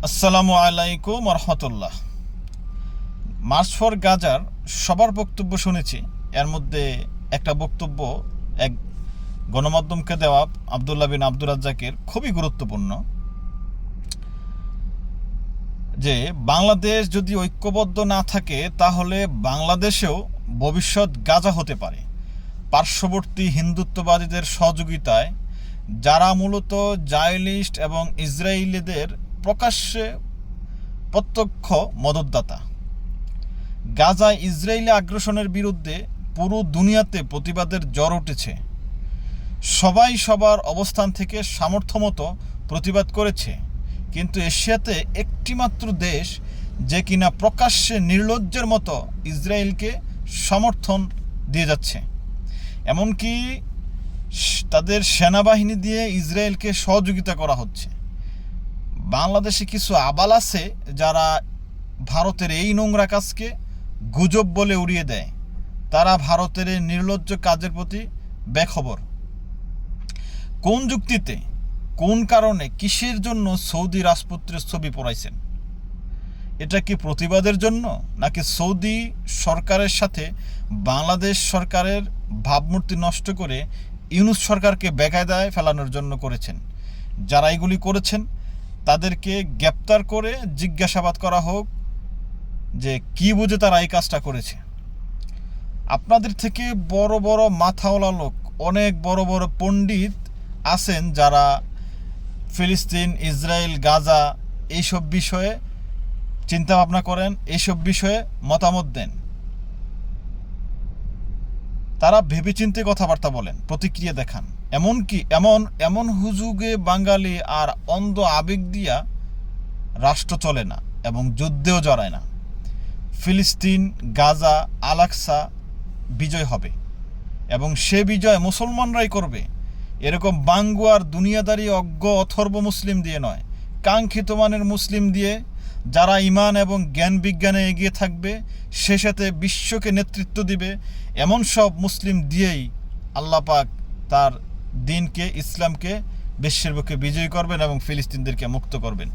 আসসালামু আলাইকুম রহমতুল্লাহ। March for গাজার সবার বক্তব্য শুনেছি। এর মধ্যে একটা বক্তব্য এক গণমাধ্যমকে দেওয়া আবদুল্লাহ বিন আব্দুর রাজ্জাকের খুবই গুরুত্বপূর্ণ, যে বাংলাদেশ যদি ঐক্যবদ্ধ না থাকে তাহলে বাংলাদেশেও ভবিষ্যৎ গাজা হতে পারে পার্শ্ববর্তী হিন্দুত্ববাদীদের সহযোগিতায়, যারা মূলত জায়নিস্ট এবং ইসরায়েলিদের প্রকাশ্যে প্রত্যক্ষ মদতদাতা। গাজায় ইসরায়েলি আগ্রাসনের বিরুদ্ধে পুরো দুনিয়াতে প্রতিবাদের ঝড় উঠেছে। সবাই সবার অবস্থান থেকে সামর্থ্যমতো প্রতিবাদ করেছে, কিন্তু এশিয়াতে একটিমাত্র দেশ যে কিনা প্রকাশ্যে নির্লজ্জের মতো ইসরায়েলকে সমর্থন দিয়ে যাচ্ছে, এমনকি তাদের সেনাবাহিনী দিয়ে ইসরায়েলকে সহযোগিতা করা হচ্ছে। বাংলাদেশে কিছু আবাল আছে যারা ভারতের এই নোংরা কাজকে গুজব বলে উড়িয়ে দেয়। তারা ভারতের এই নির্লজ্জ কাজের প্রতি বেখবর। কোন যুক্তিতে, কোন কারণে, কিসের জন্য সৌদি রাজপুত্রের ছবি পড়াইছেন? এটা কি প্রতিবাদের জন্য, নাকি সৌদি সরকারের সাথে বাংলাদেশ সরকারের ভাবমূর্তি নষ্ট করে ইউনূস সরকারকে বেকায়দায় ফেলানোর জন্য করেছেন? যারা এগুলি করেছেন তাদেরকে গ্রেপ্তার করে জিজ্ঞাসাবাদ করা হোক যে কি বুঝে তারা এই কাজটা করেছে। আপনাদের থেকে বড় বড় মাথাওয়ালা লোক, অনেক বড় বড় পণ্ডিত আছেন যারা ফিলিস্তিন, ইসরায়েল, গাজা এইসব বিষয়ে চিন্তা ভাবনা করেন, এইসব বিষয়ে মতামত দেন। তারা ভেবেচিন্তে কথাবার্তা বলেন, প্রতিক্রিয়া দেখান। এমনকি এমন হুজুগে বাঙালি আর অন্ধ আবেগ দিয়া রাষ্ট্র চলে না এবং যুদ্ধেও জড়ায় না। ফিলিস্তিন, গাজা, আল-আকসা বিজয় হবে এবং সে বিজয় মুসলমানরাই করবে। এরকম বাঙ্গুয়ার দুনিয়াদারি অজ্ঞ অথর্ব মুসলিম দিয়ে নয়, কাঙ্ক্ষিত মানের মুসলিম দিয়ে, যারা ইমান এবং জ্ঞান বিজ্ঞানে এগিয়ে থাকবে, সে সাথে বিশ্বকে নেতৃত্ব দিবে। এমন সব মুসলিম দিয়েই আল্লাহ পাক তার দিনকে, ইসলামকে বিশ্বের বুকে বিজয়ী করবেন এবং ফিলিস্তিনদেরকে মুক্ত করবেন।